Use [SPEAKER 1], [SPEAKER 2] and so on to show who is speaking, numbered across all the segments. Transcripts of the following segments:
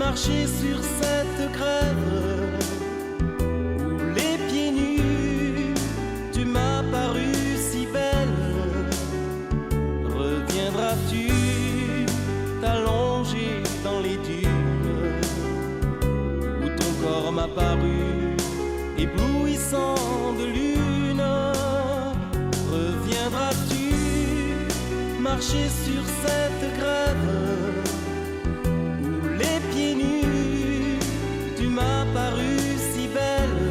[SPEAKER 1] marcher sur cette grève où les pieds nus, tu m'as paru si belle. Reviendras-tu t'allonger dans les dunes où ton corps m'a paru éblouissant de lune? Reviendras-tu marcher sur cette grève où les pieds nus, tu m'as paru si belle?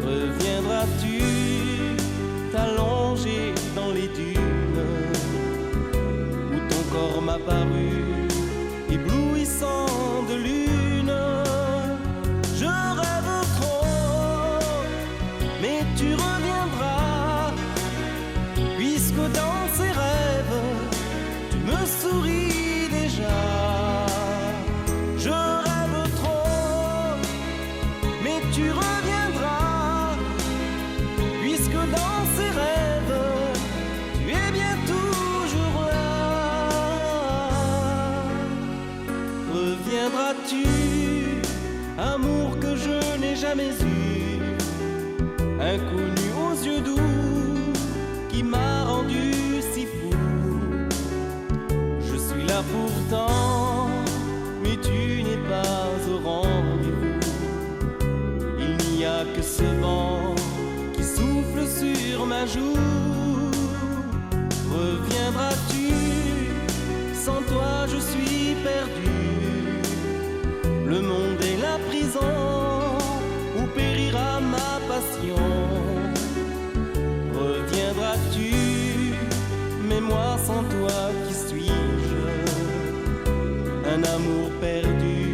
[SPEAKER 1] Reviendras-tu t'allonger dans les dunes où ton corps m'a paru éblouissant de lune? Je rêve trop, mais tu reviendras, puisque dans ces rêves, tu me souris déjà. Je rêve trop, mais tu reviendras, puisque dans ces rêves, tu es bien toujours là. Reviendras-tu, amour que je n'ai jamais eu, inconnu aux yeux doux, qui m'a rendu si fou? Je suis là pourtant, mais tu n'es pas au rendez-vous. Il n'y a que ce vent qui souffle sur ma joue. Reviendras-tu? Sans toi je suis perdu. Le monde est la prison où périra ma passion. Reviendras-tu? Mais moi sans toi, qui suis-je? Un amour perdu